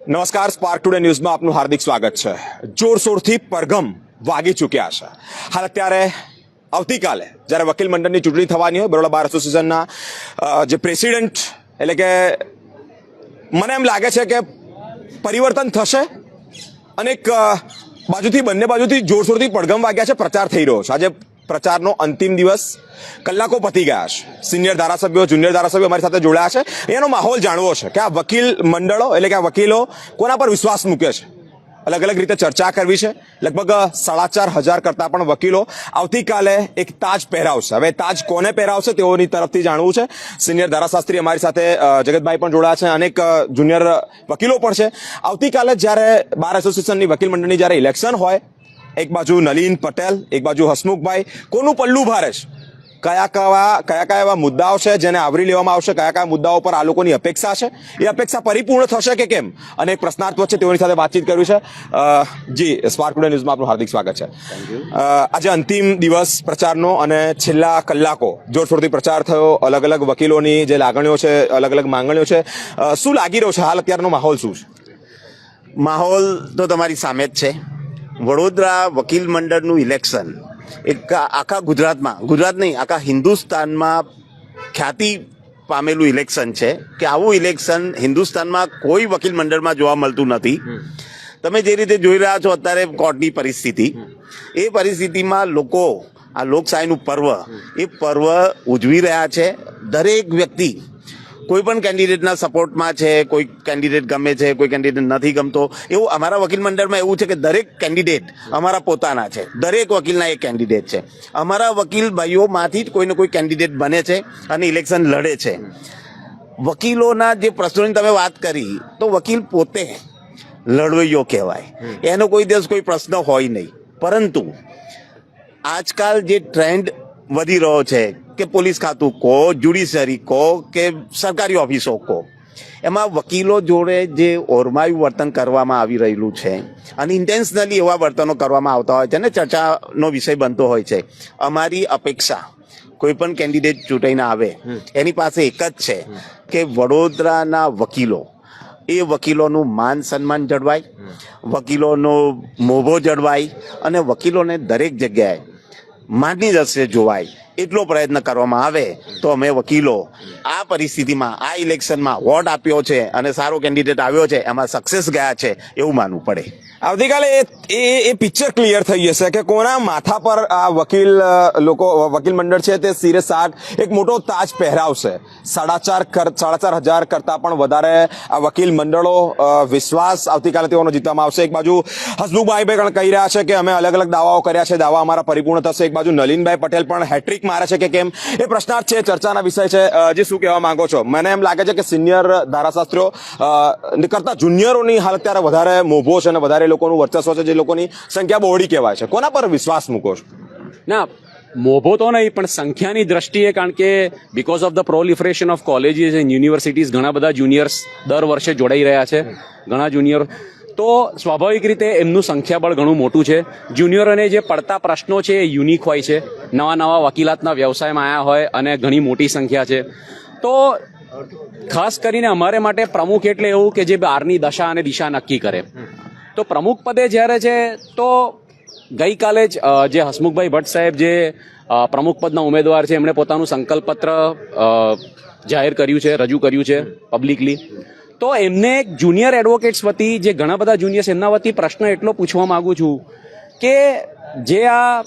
નમસ્કાર, spark today ન્યૂઝમાં આપનું હાર્દિક સ્વાગત છે। જોરશોરથી પરગમ વાગી ચૂક્યા છે। હાલ અત્યારે આવતીકાલે જ્યારે વકીલ મંડળની ચૂંટણી થવાની હોય, બરોડા બાર એસોસિએશનના જે પ્રેસિડેન્ટ એટલે કે મને એમ લાગે છે કે પરિવર્તન થશે। અનેક બાજુથી બંને બાજુથી જોરશોરથી પડઘમ વાગ્યા છે, પ્રચાર થઈ રહ્યો છે। આજે પ્રચારનો અંતિમ દિવસ, કલાકો પતી ગયા છે। સિનિયર ધારાસભ્યો, જુનિયર ધારાસભ્યો અમારી સાથે જોડાયા છે। એનો માહોલ જાણવો છે કે આ વકીલ મંડળો એટલે કે આ વકીલો કોના પર વિશ્વાસ મૂકે છે, અલગ અલગ રીતે ચર્ચા કરવી છે। લગભગ 4,500 કરતાં પણ વકીલો આવતીકાલે એક તાજ પહેરાવશે। હવે તાજ કોને પહેરાવશે તેઓની તરફથી જાણવું છે। સિનિયર ધારાશાસ્ત્રી અમારી સાથે જગતભાઈ પણ જોડાયા છે, અનેક જુનિયર વકીલો પણ છે। આવતીકાલે જ્યારે બાર એસોસિએશનની વકીલ મંડળની જ્યારે ઇલેક્શન હોય, એક બાજુ નલીન પટેલ, એક બાજુ હસમુખભાઈ, કોનું પલ્લું ભારે છે, કયા એવા મુદ્દાઓ છે જેને આવરી લેવામાં આવશે, કયા મુદ્દાઓ પર આ લોકોની અપેક્ષા છે, એ અપેક્ષા પરિપૂર્ણ થશે કે કેમ, અને એક પ્રશ્નાર્થ વચ્ચે તેઓની સાથે વાતચીત કરવી છે। જી, સ્પાર્ક ટુડે ન્યૂઝમાં આપનું હાર્દિક સ્વાગત છે। આજે અંતિમ દિવસ પ્રચારનો અને છેલ્લા કલાકો જોરશોરથી પ્રચાર થયો, અલગ અલગ વકીલોની જે લાગણીઓ છે, અલગ અલગ માંગણીઓ છે, શું લાગી રહ્યું છે હાલ અત્યારનો માહોલ શું છે? માહોલ તો તમારી સામે જ છે। વડોદરા વકીલ મંડળનું ઇલેક્શન એક આખા ગુજરાત નહીં, આખા હિન્દુસ્તાનમાં ખ્યાતિ પામેલું ઇલેક્શન છે કે આવું ઇલેક્શન હિન્દુસ્તાનમાં કોઈ વકીલ મંડળમાં જોવા મળતું નથી। તમે જે રીતે જોઈ રહ્યા છો અત્યારે કોર્ટની પરિસ્થિતિ, એ પરિસ્થિતિમાં લોકો આ લોકશાહીનું પર્વ, એ પર્વ ઉજવી રહ્યા છે। દરેક વ્યક્તિ કોઈ પણ કેન્ડિડેટના સપોર્ટમાં છે, કોઈ કેન્ડિડેટ ગમે છે, કોઈ કેન્ડિડેટ નથી ગમતો, એવું અમારા વકીલ મંડળમાં એવું છે કે દરેક કેન્ડિડેટ અમારા પોતાના છે, દરેક વકીલના એક કેન્ડિડેટ છે। અમારા વકીલ ભાઈઓમાંથી જ કોઈને કોઈ કેન્ડિડેટ બને છે અને ઇલેક્શન લડે છે। વકીલોના જે પ્રશ્નોની તમે વાત કરી, તો વકીલ પોતે લડવૈયો કહેવાય, એનો કોઈ દિવસ કોઈ પ્રશ્ન હોય નહીં। પરંતુ આજકાલ જે ટ્રેન્ડ વધી રહ્યો છે કે પોલીસ ખાતું કહો, જ્યુડિશરી કહો કે સરકારી ઓફિસો કહો, એમાં વકીલો જોડે જે ઓરમાયું વર્તન કરવામાં આવી રહેલું છે અને ઇન્ટેન્શનલી એવા વર્તનો કરવામાં આવતા હોય છે અને ચર્ચાનો વિષય બનતો હોય છે। અમારી અપેક્ષા કોઈ પણ કેન્ડિડેટ ચૂંટાઈને આવે એની પાસે એક જ છે કે વડોદરાના વકીલો, એ વકીલોનું માન સન્માન જળવાય, વકીલોનો મોભો જળવાય અને વકીલોને દરેક જગ્યાએ માનની દ્રષ્ટિએ જોવાય, એટલો પ્રયત્ન કરવામાં આવે તો અમે વકીલો આ પરિસ્થિતિમાં, આ ઇલેક્શનમાં વોટ આપ્યો છે અને સારો કેન્ડિડેટ આવ્યો છે, એમાં સક્સેસ ગયા છે એવું માનવું પડે। આવતીકાલે એ પિક્ચર ક્લિયર થઈ જશે કે કોના માથા પર આ વકીલ મંડળ છે તે સિરે સાટ એક મોટો તાજ પહેરાવશે। 4,500 કરતા પણ વધારે આ વકીલ મંડળો વિશ્વાસ આવતીકાલે તેઓનો જીતવામાં આવશે। એક બાજુ હસમુખભાઈ પણ કહી રહ્યા છે કે અમે અલગ અલગ દાવાઓ કર્યા છે, દાવા અમારા પરિપૂર્ણ થશે। એક બાજુ નલીનભાઈ પટેલ પણ હેટ્રિક મારે છે કે કેમ, એ પ્રશ્નાર્થ છે, ચર્ચાના વિષય છે। જે શું કહેવા માંગો છો? મને એમ લાગે છે કે સિનિયર ધારાશાસ્ત્રીઓ કરતા જુનિયરોની હાલ અત્યારે વધારે મોભો છે અને વધારે લોકોનું વર્ચસ્વ છે, જે લોકોની સંખ્યા બહોળી કહેવાય છે। કોના પર વિશ્વાસ મૂકો છો? ના, મોભો તો નહીં, પણ સંખ્યાની દ્રષ્ટિએ, કારણ કે because of the proliferation of colleges and universities ઘણા બધા જુનિયર્સ દર વર્ષે જોડાઈ રહ્યા છે, ઘણા જુનિયર, તો સ્વાભાવિક રીતે એમનું સંખ્યાબળ ઘણું મોટું છે। જુનિયરોને જે પડતા પ્રશ્નો છે એ યુનિક હોય છે, નવા વકીલાતના વ્યવસાયમાં આવ્યા હોય અને ઘણી મોટી સંખ્યા છે। તો ખાસ કરીને અમારે માટે પ્રમુખ એટલે એવું કે જે બહારની દશા અને દિશા નક્કી કરે। તો પ્રમુખ પદે જ્યારે છે, તો ગઈકાલે જ જે હસમુખભાઈ ભટ્ટ સાહેબ જે પ્રમુખ પદના ઉમેદવાર છે, એમણે પોતાનું સંકલ્પપત્ર જાહેર કર્યું છે, રજૂ કર્યું છે પબ્લિકલી। તો એમને એક જુનિયર એડવોકેટ્સ વતી, જે ઘણા બધા જુનિયર્સ, એમના વતી પ્રશ્ન એટલો પૂછવા માંગુ છું કે જે આ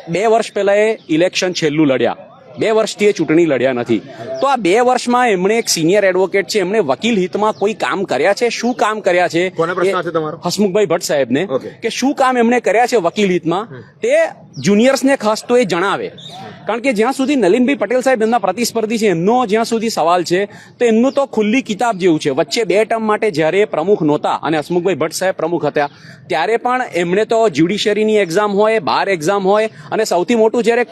2 વર્ષ પહેલા એ ઇલેક્શન છેલ્લું લડ્યા, 2 વર્ષથી એ ચૂંટણી લડ્યા નથી, તો આ 2 વર્ષમાં એમણે એક સિનિયર એડવોકેટ છે, એમણે વકીલ હિતમાં કોઈ કામ કર્યા છે? શું કામ કર્યા છે? હસમુખભાઈ ભટ્ટ સાહેબને કે શું કામ એમણે કર્યા છે વકીલ હિતમાં, તે જુનિયર્સને ખાસ તો એ જણાવે। કારણ કે જ્યાં સુધી નલીનભાઈ પટેલ સાહેબ એમના પ્રતિસ્પર્ધી છે, એમનો જ્યાં સુધી સવાલ છે, તો એમનું તો ખુલ્લી કિતાબ જેવું છે। વચ્ચે 2 ટર્મ માટે જ્યારે પ્રમુખ નહોતા અને હસમુખભાઈ ભટ્ટ સાહેબ પ્રમુખ હતા, ત્યારે પણ એમણે તો જ્યુડિશરીની એક્ઝામ હોય, બાર એક્ઝામ હોય, અને સૌથી મોટું જ્યારે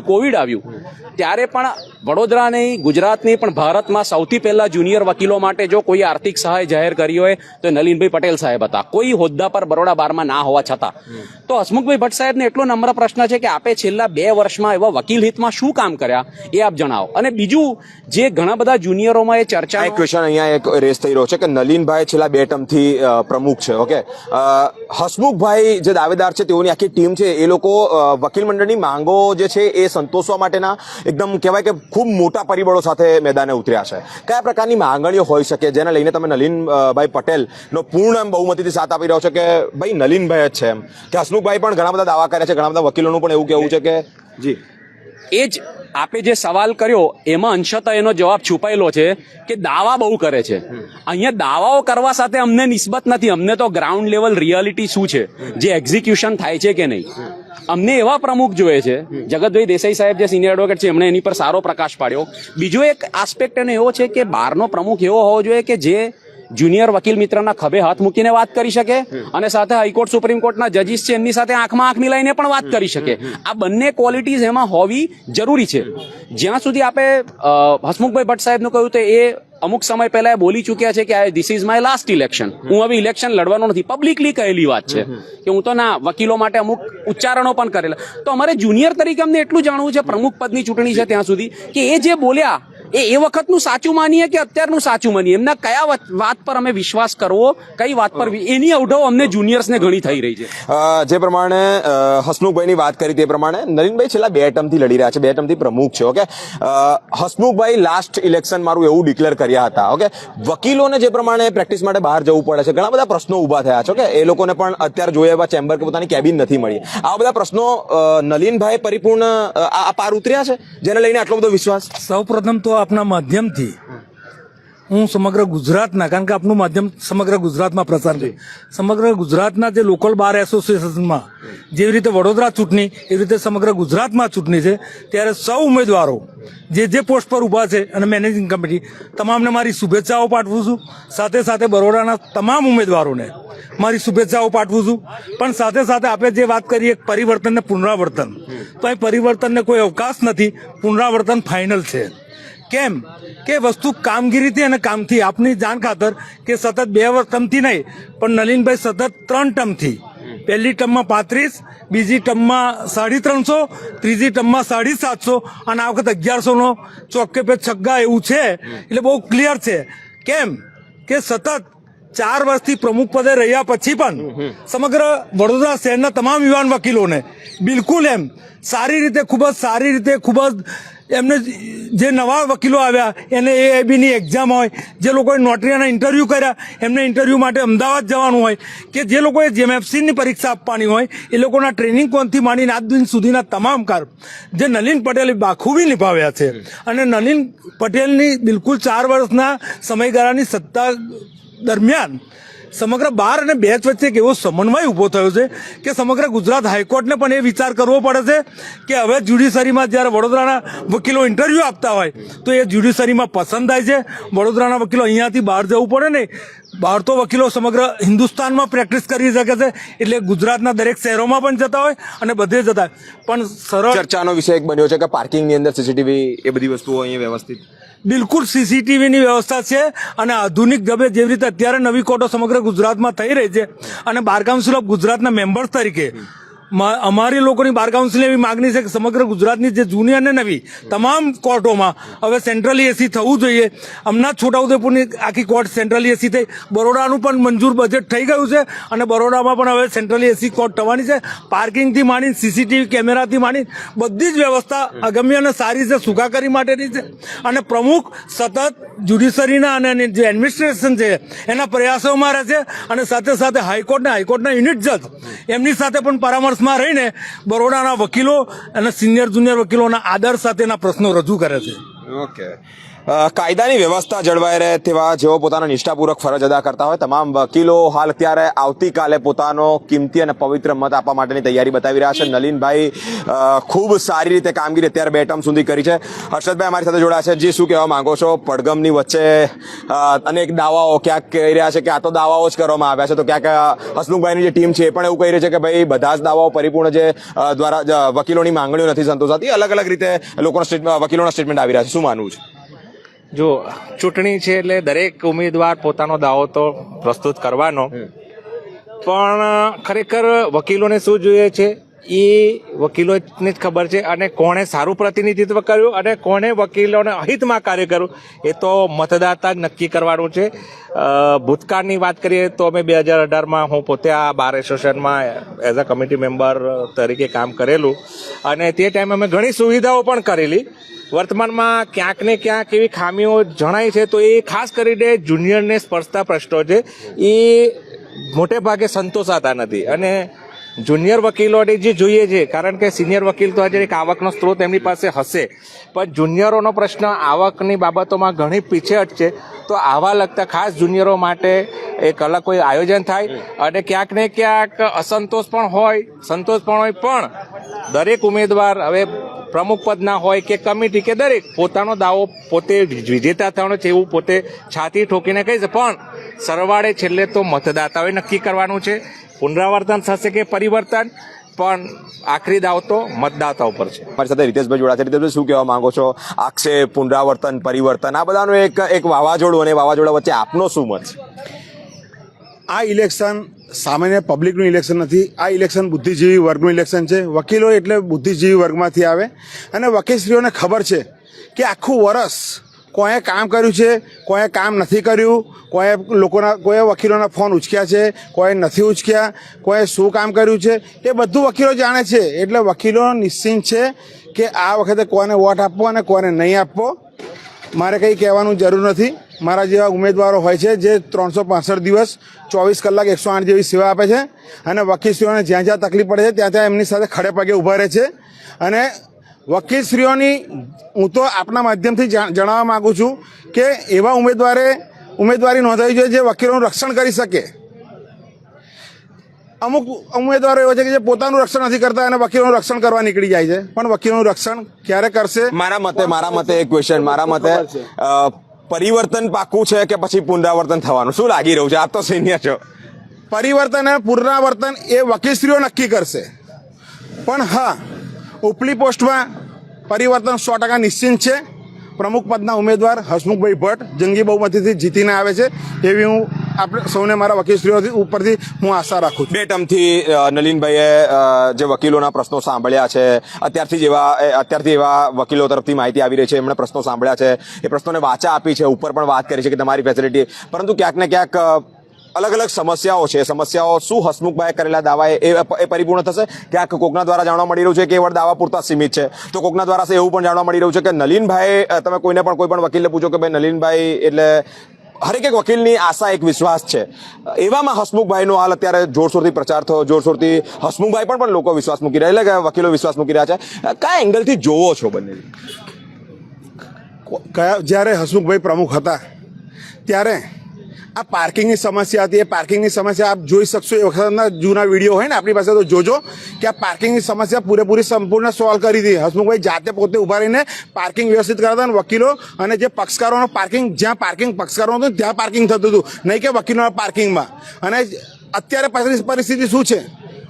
કોવિડ આવ્યું, ત્યારે પણ વડોદરા નહીં, ગુજરાત નહીં, પણ ભારતમાં સૌથી પહેલા જુનિયર વકીલો માટે જો કોઈ આર્થિક સહાય જાહેર કરી હોય તો એ નલિનભાઈ પટેલ સાહેબ હતા, કોઈ હોદ્દા પર બરોડા બારમાં ના હોવા છતાં. તો હસમુખભાઈ ભટ્ટ સાહેબને એટલો નમ્ર પ્રશ્ન છે કે આપે છેલ્લા 2 વર્ષમાં એવા વકીલ હિતમાં શું કામ કર્યા એ આપ જણાવો. અને બીજું, જે ઘણા બધા જુનિયરોમાં એ ચર્ચા એક ક્વેશ્ચન અહીંયા એક રેસ થઈ રહ્યો છે કે નલિનભાઈ છેલ્લા 2 ટર્મથી પ્રમુખ છે, ઓકે. હસમુખભાઈ જે દાવેદાર છે તેઓની આખી ટીમ છે એ લોકો વકીલ મંડળની માંગો જે છે એ સંતોષવા માટેના એકદમ કહેવાય કે ખૂબ મોટા પરિબળો સાથે મેદાને ઉતર્યા છે. કયા પ્રકારની માંગણીઓ હોઈ શકે જેને લઈને તમે નલિનભાઈ પટેલનો પૂર્ણ બહુમતીથી સાથ આપી રહ્યો છો કે ભાઈ નલિનભાઈ જ છે, એમ કે હસમુખભાઈ પણ ઘણા બધા દાવા કર્યા છે, ઘણા બધા વકીલોનું પણ એવું કહેવું છે કે જી એ જ આપે જે સવાલ કર્યો એમાં અંશતઃ એનો જવાબ છુપાયેલો છે કે દાવા બહુ કરે છે. અહીંયા દાવાઓ કરવા સાથે અમને નિસ્બત નથી, અમને તો ગ્રાઉન્ડ લેવલ રિયાલિટી શું છે, જે એક્ઝિક્યુશન થાય છે કે નહીં. અમને એવા પ્રમુખ જોઈએ છે. જગતભાઈ દેસાઈ સાહેબ જે સિનિયર એડવોકેટ છે એમણે એની પર સારો પ્રકાશ પાડ્યો. બીજો એક આસ્પેક્ટ એનો એવો છે કે બહારનો પ્રમુખ એવો હોવો જોઈએ કે જે જુનિયર વકીલ મિત્રના ખભે હાથ મૂકીને વાત કરી શકે અને સાથે હાઈકોર્ટ સુપ્રીમ કોર્ટના જજીસ છે એમની સાથે આંખમાં આંખ મિલાઈને પણ વાત કરી શકે. આ બંને ક્વોલિટીઝ એમાં હોવી જરૂરી છે. જ્યાં સુધી આપણે હસમુખભાઈ ભટ્ટ સાહેબનું કહ્યું તો એ અમુક સમય પહેલા એ બોલી ચૂક્યા છે કે this is my last election, હું હવે ઇલેક્શન લડવાનો નથી. પબ્લિકલી કહેલી વાત છે કે હું તો ના, વકીલો માટે અમુક ઉચ્ચારણો પણ કરેલા. તો અમારે જુનિયર તરીકે અમને એટલું જાણવું છે, પ્રમુખ પદની ચૂંટણી છે ત્યાં સુધી, કે એ જે બોલ્યા એ વખતનું સાચું માનીએ કે અત્યારનું સાચું માનીએ, એમના કયા વાત પર અમે વિશ્વાસ કરવો, કઈ વાત પર, એની અવઢવ અમને જુનિયર્સને ઘણી થઈ રહી છે. જે પ્રમાણે હસમુખભાઈની વાત કરી તે પ્રમાણે નલિનભાઈ છેલ્લા 2 ટર્મથી લડી રહ્યા છે, 2 ટર્મથી પ્રમુખ છે, ઓકે. હસમુખભાઈ લાસ્ટ ઇલેક્શન મારું એવું ડિક્લેર કર્યા હતા, ઓકે. વકીલોને જે પ્રમાણે પ્રેક્ટિસ માટે બહાર જવું પડે છે, ઘણા બધા પ્રશ્નો ઉભા થયા છે, ઓકે. એ લોકોને પણ અત્યારે જોઈએ એવા ચેમ્બર કે પોતાની કેબિન નથી મળી. આવા બધા પ્રશ્નો નલિનભાઈ પરિપૂર્ણ આ પાર ઉતર્યા છે જેને લઈને આટલો બધો વિશ્વાસ. સૌપ્રથમ તો આપના માધ્યમથી હું સમગ્ર ગુજરાતના, કારણ કે આપનું માધ્યમ સમગ્ર ગુજરાતમાં પ્રસાર છે, સમગ્ર ગુજરાતના જે લોકલ બાર એસોસિએશનમાં જેવી રીતે વડોદરા ચૂંટણી એવી રીતે સમગ્ર ગુજરાતમાં ચૂંટણી છે, ત્યારે સૌ ઉમેદવારો જે પોસ્ટ પર ઊભા છે અને મેનેજિંગ કમિટી તમામને મારી શુભેચ્છાઓ પાઠવું છું. સાથે સાથે બરોડાના તમામ ઉમેદવારોને મારી શુભેચ્છાઓ પાઠવું છું. પણ સાથે સાથે આપણે જે વાત કરીએ પરિવર્તન ને પુનરાવર્તન, તો એ પરિવર્તનને કોઈ અવકાશ નથી, પુનરાવર્તન ફાઇનલ છે. કેમ કે વસ્તુ કામગીરીથી અને કામથી, આપની જાણ ખાતર કે સતત 2 ટર્મથી નહીં પણ નલિનભાઈ સતત 3 ટર્મથી, પહેલી ટર્મમાં 35, બીજી ટર્મમાં 350, ત્રીજી ટર્મમાં 750 અને આ વખત 1100નો ચોક્કે પે છગ્ગા એવું છે. એટલે બહુ ક્લિયર છે. કેમ કે સતત 4 વર્ષથી પ્રમુખ પદે રહ્યા પછી પણ સમગ્ર વડોદરા શહેરના તમામ યુવાન વકીલોને બિલકુલ એમ સારી રીતે, ખૂબ જ સારી રીતે, ખૂબ જ એમને જે નવા વકીલો આવ્યા એને એઆઈબીની એક્ઝામ હોય, જે લોકોએ નોટરીના ઇન્ટરવ્યૂ કર્યા એમને ઇન્ટરવ્યૂ માટે અમદાવાદ જવાનું હોય, કે જે લોકોએ જેમએફસીની પરીક્ષા આપવાની હોય એ લોકોના ટ્રેનિંગ કોનથી માંડીને આજ દિન સુધીના તમામ કાર્ય જે નલિન પટેલે બાખૂબી નિભાવ્યા છે. અને નલિન પટેલની બિલકુલ 4 વર્ષના સમયગાળાની સત્તા દરમિયાન સમગ્ર બાર અને બેચ વચ્ચે એક એવો સમન્વય ઉભો થયો છે કે સમગ્ર ગુજરાત હાઈકોર્ટને પણ એ વિચાર કરવો પડે છે કે હવે જ્યુડિશરીમાં જ્યારે વડોદરાના વકીલો ઇન્ટરવ્યૂ આપતા હોય તો એ જ્યુડિશરીમાં પસંદ થાય છે. વડોદરાના વકીલો અહીંયાથી બહાર જવું પડે ને, બહાર તો વકીલો સમગ્ર હિન્દુસ્તાનમાં પ્રેક્ટિસ કરી શકે છે, એટલે ગુજરાતના દરેક શહેરોમાં પણ જતા હોય અને બધે જતા હોય. પણ સરળ ચર્ચાનો વિષય એક બન્યો છે કે પાર્કિંગની અંદર સીસીટીવી એ બધી વસ્તુઓ અહીંયા વ્યવસ્થિત, બિલકુલ સીસીટીવીની વ્યવસ્થા છે અને આધુનિક ઢબે જેવી રીતે અત્યારે નવી કોર્ટો સમગ્ર ગુજરાતમાં થઈ રહી છે અને બાર કાઉન્સિલ ઓફ ગુજરાતના મેમ્બર્સ તરીકે અમારી લોકોની બાર કાઉન્સિલ એવી માગણી છે કે સમગ્ર ગુજરાતની જે જૂની અને નવી તમામ કોર્ટોમાં હવે સેન્ટ્રલી એસી થવું જોઈએ. હમણાં છોટાઉદેપુરની આખી કોર્ટ સેન્ટ્રલી એસી થઈ, બરોડાનું પણ મંજૂર બજેટ થઈ ગયું છે અને બરોડામાં પણ હવે સેન્ટ્રલી એસી કોર્ટ થવાની છે. પાર્કિંગથી માંડીને સીસીટીવી કેમેરાથી માંડીને બધી જ વ્યવસ્થા અગમ્ય અને સારી છે, સુખાકારી માટેની છે. અને પ્રમુખ સતત જ્યુડિશરીના અને જે એડમિનિસ્ટ્રેશન છે એના પ્રયાસોમાં રહે છે અને સાથે સાથે હાઈકોર્ટના યુનિટ જજ એમની સાથે પણ પરામર્શમાં રહીને બરોડાના વકીલો અને સિનિયર જુનિયર વકીલોના આદર સાથેના પ્રશ્નો રજૂ કરે છે. ઓકે. કાયદાની વ્યવસ્થા જળવાઈ રહે તેવા જેઓ પોતાના નિષ્ઠાપૂર્વક ફરજ અદા કરતા હોય તમામ વકીલો હાલ અત્યારે આવતીકાલે પોતાનો કિંમતી અને પવિત્ર મત આપવા માટેની તૈયારી બતાવી રહ્યા છે. નલિનભાઈ ખૂબ સારી રીતે કામગીરી અત્યારે 2 ટર્મ સુધી કરી છે. હર્ષદભાઈ અમારી સાથે જોડાયા છે. જી, શું કહેવા માંગો છો? પડઘમની વચ્ચે અનેક દાવાઓ ક્યાંક કહી રહ્યા છે કે આ તો દાવાઓ જ કરવામાં આવ્યા છે, તો ક્યાંક હસમુખભાઈની જે ટીમ છે એ પણ એવું કહી રહી છે કે ભાઈ બધા જ દાવાઓ પરિપૂર્ણ જે દ્વારા વકીલોની માંગણીઓ નથી સંતોષાતી. અલગ અલગ રીતે વકીલોના સ્ટેટમેન્ટ આવી રહ્યા છે. શું માનવું છે? જો ચૂંટણી છે એટલે દરેક ઉમેદવાર પોતાનો દાવો તો પ્રસ્તુત કરવાનો, પણ ખરેખર વકીલોને શું જોઈએ છે એ વકીલોને જ ખબર છે, અને કોણે સારું પ્રતિનિધિત્વ કર્યું અને કોણે વકીલોને અહિતમાં કાર્ય કર્યું એ તો મતદાતા જ નક્કી કરવાનું છે. ભૂતકાળની વાત કરીએ તો અમે 2018માં હું પોતે આ બાર એસોસિએશનમાં એઝ અ કમિટી મેમ્બર તરીકે કામ કરેલું, અને તે ટાઈમે અમે ઘણી સુવિધાઓ પણ કરેલી. વર્તમાનમાં ક્યાંક ને ક્યાંક એવી ખામીઓ જણાય છે, તો એ ખાસ કરીને જુનિયરને સ્પર્શતા પ્રશ્નો છે એ મોટે ભાગે સંતોષાતા નથી. અને જુનિયર વકીલોને જે જોઈએ છે, કારણ કે સિનિયર વકીલ તો આજે એક આવકનો સ્ત્રોત એમની પાસે હશે, પણ જુનિયરોનો પ્રશ્ન આવકની બાબતોમાં ઘણી પીછેહટ છે. તો આવા લગતા ખાસ જુનિયરો માટે એક અલગ કોઈ આયોજન થાય, અને ક્યાંક ને ક્યાંક અસંતોષ પણ હોય, સંતોષ પણ હોય, પણ દરેક ઉમેદવાર હવે પ્રમુખ પદના હોય કે કમિટી કે દરેક પોતાનો દાવો પોતે વિજેતા થવાનો છે એવું પોતે છાતી ઠોકીને કહી છે, પણ સરવાળે છેલ્લે તો મતદાતાઓએ નક્કી કરવાનું છે. પુનરાવર્તન થશે કે પરિવર્તન, પણ આખરી દાવ તો મતદાતા ઉપર છે. મારી સાથે રીતેશભાઈ જોડા છે. રીતેશભાઈ, શું કહેવા માંગો છો? આક્ષેપ, પુનરાવર્તન, પરિવર્તન, આ બધાનું એક વાવાઝોડું, અને વાવાઝોડા વચ્ચે આપનો શું મત છે? આ ઇલેક્શન સામાન્ય પબ્લિકનું ઇલેક્શન નથી. આ ઇલેક્શન બુદ્ધિજીવી વર્ગનું ઇલેક્શન છે. વકીલો એટલે બુદ્ધિજીવી વર્ગમાંથી આવે, અને વકીલશ્રીઓને ખબર છે કે આખું વર્ષ કોઈએ કામ કર્યું છે, કોઈએ કામ નથી કર્યું, કોઈએ વકીલોના ફોન ઉચક્યા છે, કોઈએ નથી ઉચક્યા, કોઈએ શું કામ કર્યું છે, એ બધું વકીલો જાણે છે. એટલે વકીલો નિશ્ચિંત છે કે આ વખતે કોને વોટ આપવો અને કોને નહીં આપવો મારે કંઈ કહેવાનું જરૂર નથી. મારા જેવા ઉમેદવારો હોય છે જે 365 દિવસ 24 કલાક 108 જેવી સેવા આપે છે, અને વકીલશ્રીઓને જ્યાં જ્યાં તકલીફ પડે છે ત્યાં ત્યાં એમની સાથે ખડે પગે ઊભા રહે છે. અને વકીલશ્રીઓની હું તો આપના માધ્યમથી જણાવવા માગું છું કે એવા ઉમેદવારી નોંધાવી જોઈએ જે વકીલોનું રક્ષણ કરી શકે. અમુક ઉમેદવારો એવા છે કે જે પોતાનું રક્ષણ નથી કરતા અને વકીલોનું રક્ષણ કરવા નીકળી જાય છે, પણ વકીલોનું રક્ષણ ક્યારે કરશે? મારા મતે એક ક્વેશ્ચન, મારા મતે પરિવર્તન પાકું છે કે પછી પુનરાવર્તન થવાનું? શું લાગી રહ્યું છે? આપ તો સિનિયર છો. પરિવર્તન અને પુનરાવર્તન એ વકીલશ્રીઓ નક્કી કરશે, પણ હા, ઉપલી પોસ્ટમાં પરિવર્તન 100% નિશ્ચિત છે. પ્રમુખ પદના ઉમેદવાર હસમુખભાઈ ભટ્ટ જંગી બહુમતીથી જીતીને આવે છે એવી હું આપણે સૌને મારા વકીલશ્રીઓ ઉપરથી હું આશા રાખું છું. 2 ટર્મથી નલિનભાઈએ જે વકીલોના પ્રશ્નો સાંભળ્યા છે, અત્યારથી એવા વકીલો તરફથી માહિતી આવી રહી છે, એમણે પ્રશ્નો સાંભળ્યા છે, એ પ્રશ્નોને વાચા આપી છે, ઉપર પણ વાત કરી છે કે તમારી ફેસિલિટી, પરંતુ ક્યાંક ને ક્યાંક અલગ અલગ સમસ્યાઓ છે. સમસ્યાઓ શું હસમુખભાઈએ કરેલા દાવા એ પરિપૂર્ણ થશે? ક્યાંક કોકના દ્વારા જાણવા મળી રહ્યું છે કે કેવળ દાવા પૂરતા સીમિત છે, તો કોકના દ્વારા એવું પણ જાણવા મળી રહ્યું છે કે નલિનભાઈ, તમે કોઈ પણ વકીલને પૂછો કે ભાઈ નલિનભાઈ એટલે હરેક એક વકીલની આશા, એક વિશ્વાસ છે. એવામાં હસમુખભાઈનો હાલ અત્યારે જોરશોરથી પ્રચાર થયો, જોરશોરથી હસમુખભાઈ પણ લોકો વિશ્વાસ મૂકી રહ્યા, એટલે વકીલો વિશ્વાસ મૂકી રહ્યા છે. કયા એંગલથી જોવો છો બંને? જ્યારે હસમુખભાઈ પ્રમુખ હતા ત્યારે આ પાર્કિંગની સમસ્યા હતી. એ પાર્કિંગની સમસ્યા આપ જોઈ શકશો, એ વખતના જૂના વિડીયો હોય ને આપણી પાસે તો જોજો કે આ પાર્કિંગની સમસ્યા પૂરેપૂરી સંપૂર્ણ સોલ્વ કરી હતી. હસમુખભાઈ જાતે પોતે ઉભા રહીને પાર્કિંગ વ્યવસ્થિત કરતા, અને વકીલો અને જે પક્ષકારોનો જ્યાં પાર્કિંગ પક્ષકારો હતું ત્યાં પાર્કિંગ થતું હતું, નહીં કે વકીલોના પાર્કિંગમાં. અને અત્યારે પરિસ્થિતિ શું છે?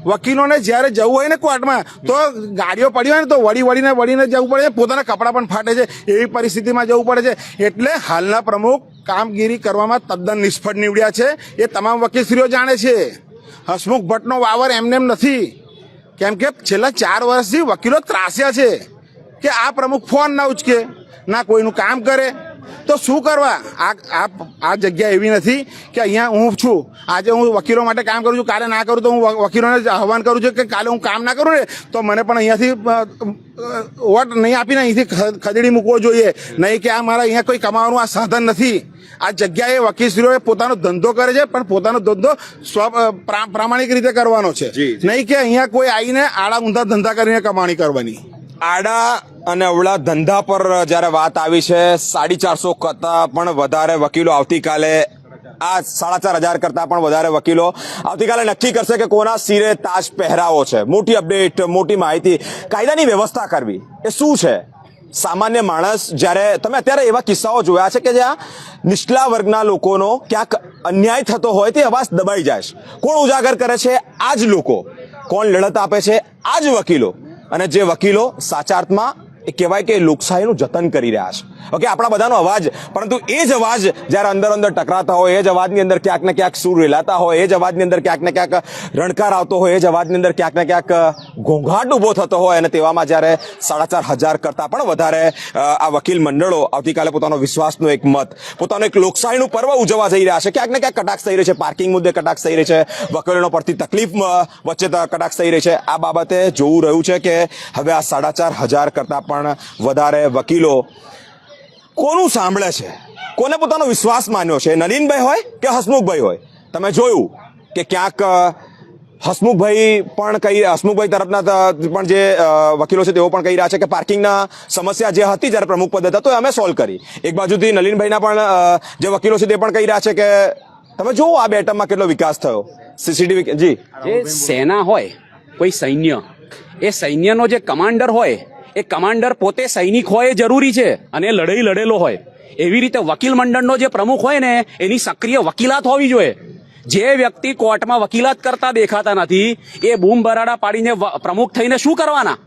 વકીલોને જ્યારે જવું હોય ને કોર્ટમાં તો ગાડીઓ પડી હોય ને તો વળીને જવું પડે છે, પોતાના કપડાં પણ ફાટે છે, એવી પરિસ્થિતિમાં જવું પડે છે. એટલે હાલના પ્રમુખ કામગીરી કરવામાં તદ્દન નિષ્ફળ નીવડ્યા છે. એ તમામ વકીલશ્રીઓ જાણે છે. હસમુખ ભટ્ટનો વાવર એમને એમ નથી, કેમ કે છેલ્લા 4 વર્ષથી વકીલો ત્રાસ્યા છે કે આ પ્રમુખ ફોન ના ઉચકે, ના કોઈનું કામ કરે, તો શું કરવા? આ જગ્યા એવી નથી કે અહીંયા હું છું, આજે હું વકીલો માટે કામ કરું છું, કાલે ના કરું તો હું વકીલોને આહવાન કરું છું કે કાલે હું કામ ના કરું ને તો મને પણ અહીંયાથી વોટ નહીં આપીને અહીંથી ખદેડી મૂકવો જોઈએ, નહીં કે આ મારા અહીંયા કોઈ કમાવાનું આ સાધન નથી. આ જગ્યાએ વકીલશ્રીઓએ પોતાનો ધંધો કરે છે, પણ પોતાનો ધંધો પ્રામાણિક રીતે કરવાનો છે, નહીં કે અહીંયા કોઈ આવીને આડા ઊંધા ધંધા કરીને કમાણી કરવાની. આડા અને અવળા ધંધા પર જ્યારે વાત આવી છે, 450 કરતા પણ વધારે વકીલો આવતીકાલે, આ 4,500 કરતા પણ વધારે વકીલો આવતીકાલે નક્કી કરશે કે કોના સિરે તાજ પહેરાવો છે. મોટી અપડેટ, મોટી માહિતી. કાયદાની વ્યવસ્થા કરવી એ શું છે? સામાન્ય માણસ, જ્યારે તમે અત્યારે એવા કિસ્સાઓ જોયા છે કે જ્યાં નીચલા વર્ગના લોકોનો ક્યાંક અન્યાય થતો હોય તે અવાજ દબાઈ જાય છે. કોણ ઉજાગર કરે છે? આ જ લોકો. કોણ લડત આપે છે? આ જ વકીલો. અને જે વકીલો સાચા અર્થમાં એ કહેવાય કે લોકશાહીનું જતન કરી રહ્યા છે. ઓકે, આપણા બધાનો અવાજ, પરંતુ એ જ અવાજ જ્યારે અંદર અંદર ટકરાતા હોય, એ જ અવાજની અંદર ક્યાંક ને ક્યાંક સૂર રેલાતા હોય, એ જ અવાજની અંદર ક્યાંક ને ક્યાંક રણકાર આવતો હોય, એ જ અવાજની અંદર ક્યાંક ને ક્યાંક ઘોંઘાટ ઉભો થતો હોય, અને તેવામાં જ્યારે 4,500 કરતા પણ વધારે આ વકીલ મંડળો આવતીકાલે પોતાનો વિશ્વાસનો એક મત, પોતાનો એક લોકશાહીનું પર્વ ઉજવવા જઈ રહ્યા છે. ક્યાંક ને ક્યાંક કટાક્ષ થઈ રહી છે, પાર્કિંગ મુદ્દે કટાક્ષ થઈ રહી છે, વકીલોનો પડતી તકલીફ વચ્ચે કટાક્ષ થઈ રહી છે. આ બાબતે જોવું રહ્યું છે કે હવે આ 4,500 કરતા પણ વધારે વકીલો કોનું સાંભળે છે, કોને પોતાનો વિશ્વાસ માન્યો છે? નલિનભાઈ હોય કે હસમુખભાઈ હોય. તમે જોયું કે ક્યાંક હસમુખભાઈ તરફના પણ જે વકીલો છે તેઓ પણ કહી રહ્યા છે કે પાર્કિંગના સમસ્યા જે હતી જ્યારે પ્રમુખ પદ હતા તો અમે સોલ્વ કરી. એક બાજુથી નલિનભાઈના પણ જે વકીલો છે તે પણ કહી રહ્યા છે કે તમે જુઓ આ બે ટર્મમાં કેટલો વિકાસ થયો. સીસીટીવી જી, જે સેના હોય, કોઈ સૈન્ય, એ સૈન્યનો જે કમાન્ડર હોય, એ કમાન્ડર પોતે સૈનિક હોય એ જરૂરી છે અને લડાઈ લડેલો હોય. એવી રીતે વકીલ મંડળનો જે પ્રમુખ હોય ને, એની સક્રિય વકીલાત હોવી જોઈએ. જે વ્યક્તિ કોર્ટમાં વકીલાત કરતા દેખાતા નથી, એ બૂમ બરાડા પાડીને પ્રમુખ થઈને શું કરવાના?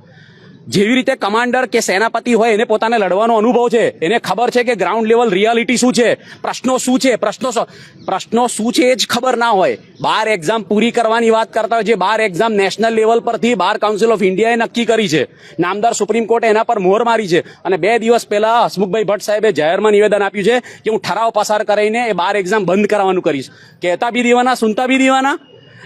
જેવી રીતે કમાન્ડર કે સેનાપતિ હોય, એને પોતાને લડવાનો અનુભવ છે, એને ખબર છે કે ગ્રાઉન્ડ લેવલ રિયાલિટી શું છે, પ્રશ્નો શું છે, પ્રશ્નો શું છે એ જ ખબર ના હોય. બાર એક્ઝામ પૂરી કરવાની વાત કરતા હોય, જે બાર એક્ઝામ નેશનલ લેવલ પરથી બાર કાઉન્સિલ ઓફ ઇન્ડિયાએ નક્કી કરી છે, નામદાર સુપ્રીમ કોર્ટે એના પર મોહર મારી છે, અને 2 દિવસ પહેલા હસમુખભાઈ ભટ્ટ સાહેબે જાહેરમાં નિવેદન આપ્યું છે કે હું ઠરાવ પસાર કરીને એ બાર એક્ઝામ બંધ કરાવવાનું કરીશ. કહેતા બી દીવાના, સુનતા બી દીવાના.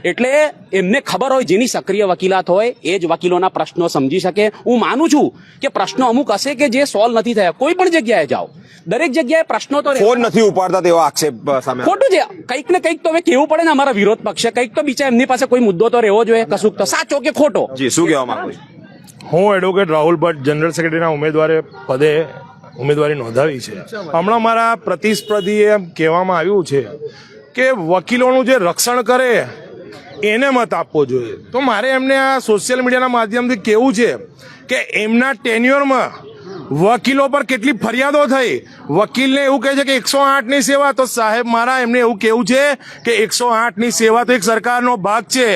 એટલે એમને ખબર હોય, જેની સક્રિય વકીલાત હોય એ જ વકીલોના પ્રશ્નો સમજી શકે. હું માનું છું કે પ્રશ્નો અમુક હશે કે જે સોલ્વ નથી થયા. કોઈ પણ જગ્યાએ જાઓ, દરેક જગ્યાએ પ્રશ્નો તો ફોન નથી ઉપાડતા તેવો આક્ષેપ સામે ખોટું છે. કંઈક ને કંઈક તો હવે કેવું પડે ને અમારા વિરોધ પક્ષે, કંઈક તો બીજા એમની પાસે કોઈ મુદ્દો તો રહેવો જોઈએ, કશુંક તો. સાચો કે ખોટો? જી, શું કહેવા માંગુ છો? હું એડવોકેટ રાહુલ ભટ્ટ જનરલ સેક્રેટરીના પદે ઉમેદવારી નોંધાવી છે. હમણાં મારા પ્રતિસ્પર્ધીએ એમ કહેવામાં આવ્યું છે કે વકીલોનું જે રક્ષણ કરે એને મત આપવો જોઈએ. તો મારે એમને આ સોશિયલ મીડિયાના માધ્યમથી કહેવું છે કે એમના ટેન્યુઅરમાં વકીલો પર કેટલી ફરિયાદો થઈ. વકીલને એવું કહે છે કે 108ની સેવા, તો સાહેબ મારા એમને એવું કહેવું છે કે 108ની સેવા તો એક સરકારનો ભાગ છે,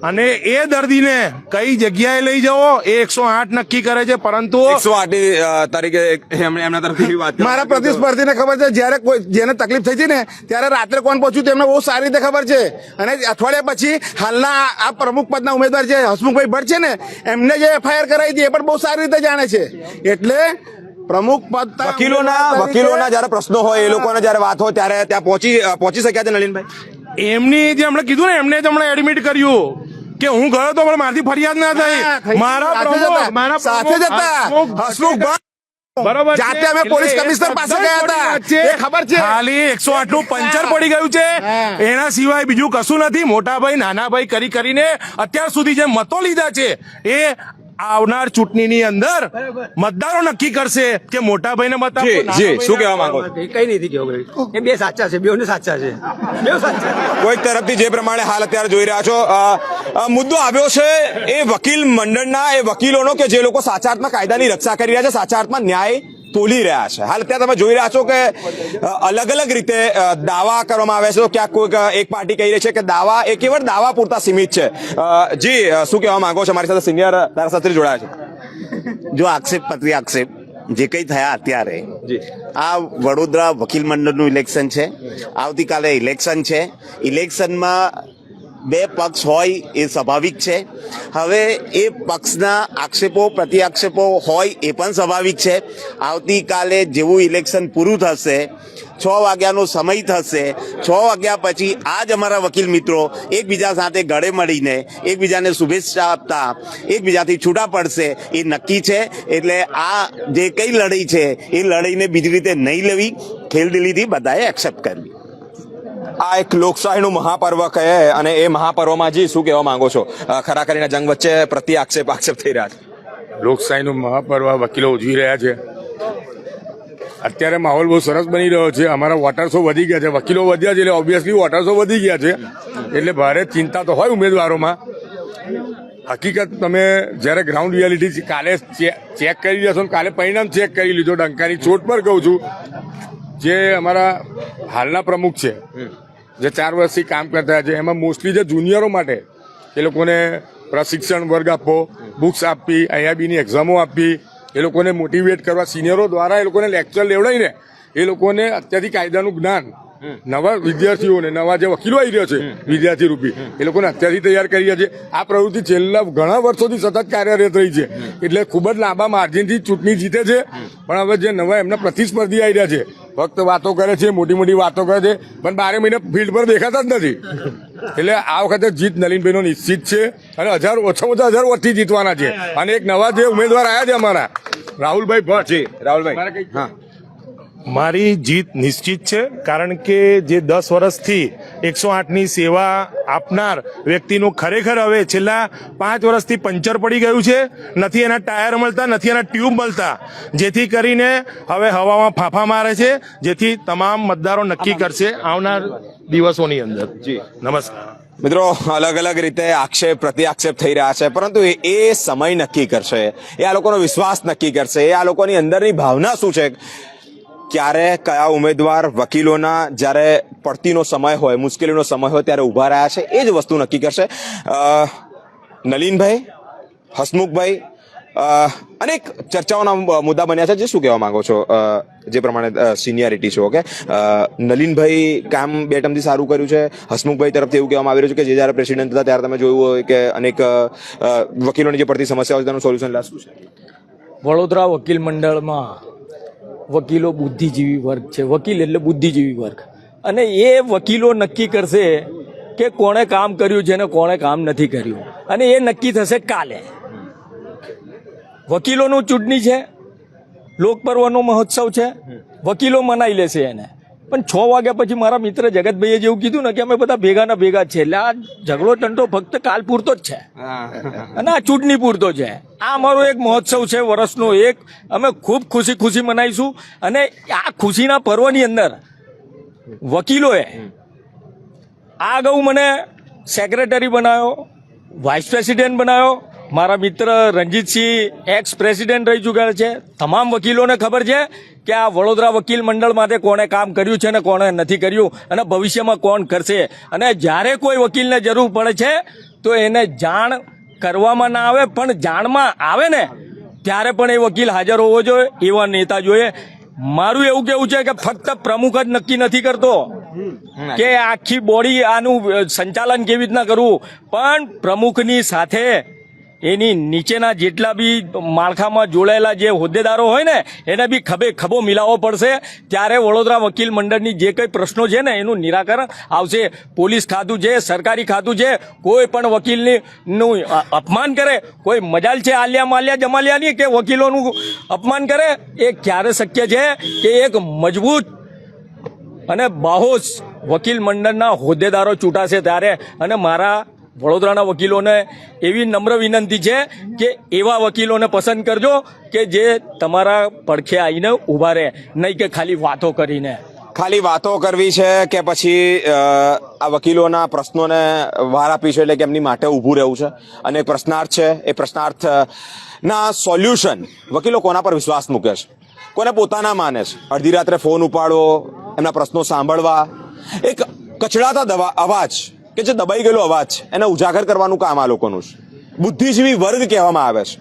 અને એ દર્દીને કઈ જગ્યાએ લઈ જવો એ 108 નક્કી કરે છે. પરંતુ 108 તરીકે એમના તરફથી વાત મારા પ્રતિસ્પર્ધીને ખબર છે, જ્યારે કોઈ જેને તકલીફ થઈ હતી ને ત્યારે રાત્રે કોણ પહોંચ્યું તેમને બહુ સારી રીતે ખબર છે. અને અઠવાડિયા પછી હાલના આ પ્રમુખ પદના ઉમેદવાર જે હસમુખભાઈ ભટ્ટ છે ને, એમને જે FIR કરાવી હતી એ પણ બહુ સારી રીતે જાણે છે. એટલે પ્રમુખ પદ વકીલોના જયારે પ્રશ્નો હોય, એ લોકોને જયારે વાત હોય ત્યારે ત્યાં પહોંચી શક્યા છે નલિનભાઈ? એમની જે હમણાં કીધું ને, એમને જ હમણાં એડમિટ કર્યું કે હું ગયો તો પણ મારાથી ફરિયાદ ના થઈ. મારા સાથે જતા હસમુખભાઈ બરોબર, જાતે અમે પોલીસ કમિશનર પાસે ગયા હતા, એ ખબર છે. ખાલી 108 નું પંચર પડી ગયું છે, એના સિવાય બીજું કશું નથી. મોટા ભાઈ નાના ભાઈ કરીને અત્યાર સુધી જે મતો લીધા છે એ આવનાર ચૂંટણીની અંદર મતદારો નક્કી કરશે કે મોટા ભાઈને મત આપો. જી, શું કહેવા માંગો છો? કઈ નથી કેવું, એ બે સાચા છે, બેઉને સાચા છે, બેઉ સાચા. કોઈક તરફથી જે પ્રમાણે હાલ અત્યારે જોઈ રહ્યા છો, મુદ્દો આવ્યો છે એ વકીલ મંડળના, એ વકીલોનો કે જે લોકો સાચા અર્થમાં કાયદાની રક્ષા કરી રહ્યા છે, સાચા અર્થમાં ન્યાય તોલી રહ્યા છે. હાલ અત્યારે તમે જોઈ રહ્યા છો કે અલગ અલગ રીતે દાવા કરવામાં આવે છે. તો ક્યાંક કોઈક એક પાર્ટી કહી રહી છે કે દાવા એ કેવળ દાવા પૂરતા સીમિત છે. જી, શું કહેવા માંગો છો? મારી સાથે સિનિયર ધારાશાસ્ત્રી જોડાયા છે. જો આક્ષેપ જે કંઈ થયા અત્યારે, આ વડોદરા વકીલ મંડળનું ઇલેક્શન છે. આવતીકાલે ઇલેક્શન છે. ઇલેક્શનમાં 2 પક્ષ હોય એ સ્વાભાવિક છે. હવે એ પક્ષના આક્ષેપો પ્રત્યાક્ષેપો હોય એ પણ સ્વાભાવિક છે. આવતીકાલે જેવું ઇલેક્શન પૂરું થશે, 6 વાગ્યાનો સમય થશે, 6 વાગ્યા પછી આજ અમારા વકીલ મિત્રો એકબીજા સાથે ગળે મળીને એકબીજાને શુભેચ્છા આપતા એકબીજાથી છૂટા પડશે એ નક્કી છે. એટલે આ જે કઈ લડાઈ છે એ લડાઈને બીજી રીતે નહીં લેવી, ખેલદિલીથી બધાએ એક્સેપ્ટ કરવી. આ એક લોકશાહીનું મહાપર્વ કહે, અને એ મહાપર્વમાં જી શું કહેવા માંગો છો? ખરા કરીને જંગ વચ્ચે આક્ષેપ થઈ રહ્યા છે. લોકશાહીનું મહાપર્વ વકીલો ઉજવી રહ્યા છે. અત્યારે માહોલ બહુ સરસ બની રહ્યો છે. અમારા વોટર્સો વધી ગયા છે, વકીલો વધ્યા છે એટલે ઓબ્વિયસલી વોટર્સો વધી ગયા છે, એટલે ભારે ચિંતા તો હોય ઉમેદવારોમાં. હકીકત તમે જ્યારે ગ્રાઉન્ડ રિયાલિટી કાલે ચેક કરી લેશો, કાલે પરિણામ ચેક કરી લીધો. ડંકાની ચોટ પર કહું છું, જે અમારા હાલના પ્રમુખ છે, જે 4 વર્ષથી કામ કરતા છે, એમાં મોસ્ટલી જે જુનિયરો માટે એ લોકોને પ્રશિક્ષણ વર્ગ આપવો, બુક્સ આપવી, IIBની એક્ઝામો આપવી, એ લોકોને મોટિવેટ કરવા, સિનિયરો દ્વારા એ લોકોને લેક્ચર લેવડાવીને એ લોકોને અત્યારથી કાયદાનું જ્ઞાન નવા વિદ્યાર્થીઓને, નવા જે વકીલો આવી રહ્યા છે વિદ્યાર્થી રૂપી, એ લોકોને અત્યારથી તૈયાર કરી રહ્યા છે. આ પ્રવૃત્તિ છેલ્લા ઘણા વર્ષોથી સતત કાર્યરત રહી છે, એટલે ખૂબ જ લાંબા માર્જિનથી ચૂંટણી જીતે છે. પણ હવે જે નવા એમના પ્રતિસ્પર્ધી આવી રહ્યા છે, ફક્ત વાતો કરે છે, મોટી મોટી વાતો કરે છે, પણ 12 મહિને ફિલ્ડ પર દેખાતા જ નથી. એટલે આ વખતે જીત નલિનભાઈનો નિશ્ચિત છે, અને ઓછામાં ઓછા 1000 વોટથી જીતવાના છે. અને એક નવા જે ઉમેદવાર આવ્યા છે અમારા રાહુલભાઈ ભટ્ટ. રાહુલભાઈ, હા, મારી જીત નિશ્ચિત છે, કારણ કે જે 10 વર્ષથી 108ની સેવા આપનાર વ્યક્તિનું ખરેખર હવે છેલ્લા 5 વર્ષથી પંચર પડી ગયું છે. નથી એના ટાયર મળતા, નથી એના ટ્યુબ મળતા, જેથી કરીને હવે હવામાં ફાંફા મારે છે, જેથી તમામ મતદારો નક્કી કરશે આવનાર દિવસોની અંદર. જી નમસ્કાર. મિત્રો, અલગ અલગ રીતે આક્ષેપ પ્રતિ આક્ષેપ થઈ રહ્યા છે, પરંતુ એ સમય નક્કી કરશે, એ આ લોકોનો વિશ્વાસ નક્કી કરશે, એ આ લોકોની અંદરની ભાવના શું છે. ક્યારે કયા ઉમેદવાર વકીલોના જ્યારે પડતીનો સમય હોય, મુશ્કેલીનો સમય હોય ત્યારે ઊભા રહ્યા છે, એ જ વસ્તુ નક્કી કરશે. નલિનભાઈ, હસમુખભાઈ, અનેક ચર્ચાઓના મુદ્દા બન્યા છે. જે શું કહેવા માંગો છો? જે પ્રમાણે સિનિયરિટી છે, ઓકે, નલિનભાઈ કામ 2 ટર્મથી સારું કર્યું છે. હસમુખભાઈ તરફથી એવું કહેવામાં આવી રહ્યું છે કે જે જ્યારે પ્રેસિડેન્ટ હતા ત્યારે તમે જોયું હોય કે અનેક વકીલોની જે પડતી સમસ્યાઓ છે તેનું સોલ્યુશન લાવશું છે. વડોદરા વકીલ મંડળમાં વકીલો બુદ્ધિજીવી વર્ગ છે. વકીલ એટલે બુદ્ધિજીવી વર્ગ, અને એ વકીલો નક્કી કરશે કે કોણે કામ કર્યું છે ને કોણે કામ નથી કર્યું, અને એ નક્કી થશે કાલે. વકીલોનું ચૂંટણી છે, લોકપર્વનો મહોત્સવ છે, વકીલો મનાઈ લેશે એને. પણ 6 વાગ્યા પછી મારા મિત્ર જગતભાઈએ જેવું કીધું ને કે અમે બધા ભેગાના ભેગા છે, એટલે આ ઝઘડો ટંટો ફક્ત કાલ પૂરતો જ છે અને આ ચૂંટણી પૂરતો છે. આ અમારો એક મહોત્સવ છે, વર્ષનો એક. અમે ખૂબ ખુશી મનાવીશું, અને આ ખુશીના પર્વની અંદર વકીલોએ આ અગાઉ મને સેક્રેટરી બનાવ્યો, વાઇસ પ્રેસિડેન્ટ બનાવ્યો. મારા મિત્ર રણજીતસિંહ એક્સ પ્રેસિડેન્ટ રહી ચૂક્યા છે. તમામ વકીલોને ખબર છે કે આ વડોદરા વકીલ મંડળ માટે કોણે કામ કર્યું છે ને કોણે નથી કર્યું, અને ભવિષ્યમાં કોણ કરશે. અને જ્યારે કોઈ વકીલને જરૂર પડે છે તો એને જાણ કરવામાં ના આવે, પણ જાણમાં આવે ને ત્યારે પણ એ વકીલ હાજર હોવો જોઈએ, એવા નેતા જોઈએ. મારું એવું કેવું છે કે ફક્ત પ્રમુખ જ નક્કી નથી કરતો કે આખી બોડી આનું સંચાલન કેવી રીતના કરવું, પણ પ્રમુખની સાથે એની નીચેના જેટલા બી માળખામાં જોડાયેલા જે હોદ્દેદારો હોય ને એને બી ખભે ખભો મિલાવવો પડશે. ત્યારે વડોદરા વકીલ મંડળની જે કંઈ પ્રશ્નો છે ને એનું નિરાકરણ આવશે. પોલીસ ખાતું છે, સરકારી ખાતું છે, કોઈ પણ વકીલનું અપમાન કરે, કોઈ મજાલ છે આલિયા માલિયા જમાલિયાની કે વકીલોનું અપમાન કરે, એ ક્યારે શક્ય છે કે એક મજબૂત અને બાહોશ વકીલ મંડળના હોદ્દેદારો ચૂંટાશે ત્યારે. અને મારા વડોદરાના વકીલોને એવી નમ્ર વિનંતી છે કે એવા વકીલોને પસંદ કરજો કે જે તમારા પડખે આવીને ઊભા રહે, નહીં કે ખાલી વાતો કરીને. ખાલી વાતો કરવી છે કે પછી આ વકીલોના પ્રશ્નોને વાર આપી છે, એટલે કે એમની માટે ઊભું રહેવું છે. અને એક પ્રશ્નાર્થ છે, એ પ્રશ્નાર્થના સોલ્યુશન વકીલો કોના પર વિશ્વાસ મૂકે છે, કોને પોતાના માને છે. અડધી રાત્રે ફોન ઉપાડવો, એમના પ્રશ્નો સાંભળવા, એક કચડાતા અવાજ કે જે દબાઈ ગયેલો અવાજ એને ઉજાગર કરવાનું કામ આ લોકોનું છે. બુદ્ધિજીવી વર્ગ કહેવામાં આવે છે,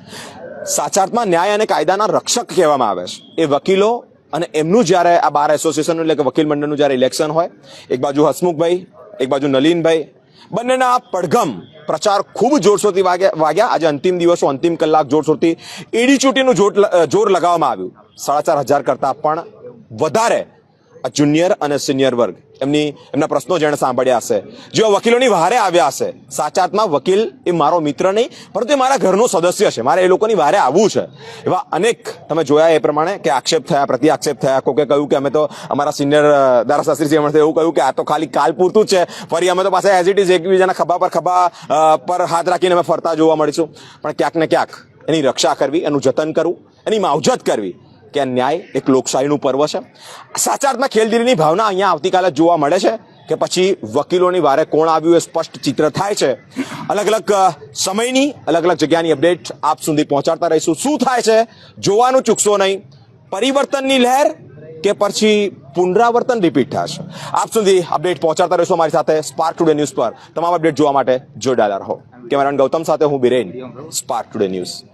સાચા અર્થમાં ન્યાય અને કાયદાના રક્ષક કહેવામાં આવે છે. એ વકીલો અને એમનું જ્યારે આ બાર એસોસિએશન એટલે કે વકીલ મંડળનું જ્યારે ઇલેક્શન હોય, એક બાજુ હસમુખભાઈ, એક બાજુ નલિનભાઈ, બંનેના પડઘમ પ્રચાર ખૂબ જોરશોરથી વાગ્યા. આજે અંતિમ દિવસો, અંતિમ કલાક જોરશોરથી એડી ચૂંટીનું જોર લગાવવામાં આવ્યું. 4500 કરતાં પણ વધારે આ જુનિયર અને સિનિયર વર્ગ એમના પ્રશ્નો જેણે સાંભળ્યા હશે, જેઓ વકીલોની વારે આવ્યા હશે. સાચા અર્થમાં વકીલ એ મારો મિત્ર નહીં, પરંતુ એ મારા ઘરનો સદસ્ય છે, મારે એ લોકોની વારે આવવું છે. એવા અનેક તમે જોયા એ પ્રમાણે કે આક્ષેપ થયા, પ્રતિ આક્ષેપ થયા. કોકે કહ્યું કે અમે તો અમારા સિનિયર ધારાશાસ્ત્રી એમણે એવું કહ્યું કે આ તો ખાલી કાલ પૂરતું જ છે, ફરી અમે તો પાછા એઝ ઇટ ઇઝ એકબીજાના ખભા પર હાથ રાખીને અમે ફરતા જોવા મળીશું. પણ ક્યાંક ને ક્યાંક એની રક્ષા કરવી, એનું જતન કરવું, એની માવજત કરવી કે આ ન્યાય એક લોકશાહીનું પર્વ છે. સાચા અર્થમાં ખેલદિલીની ભાવના અહીંયા આવતીકાલે જોવા મળે છે કે પછી વકીલોની વારે કોણ આવ્યું એ સ્પષ્ટ ચિત્ર થાય છે. અલગ અલગ સમયની અલગ અલગ જગ્યાની અપડેટ આપ સુધી પહોંચાડતા રહીશું. શું થાય છે જોવાનું ચૂકશો નહીં. પરિવર્તનની લહેર કે પછી પુનરાવર્તન રિપીટ થશે. આપ સુધી અપડેટ પહોંચાડતા રહીશું અમારી સાથે સ્પાર્ક ટુડે ન્યૂઝ પર. તમામ અપડેટ જોવા માટે જોડાયેલા રહો. કેમેરામેન ગૌતમ સાથે હું બિરેન, સ્પાર્ક ટુડે ન્યૂઝ.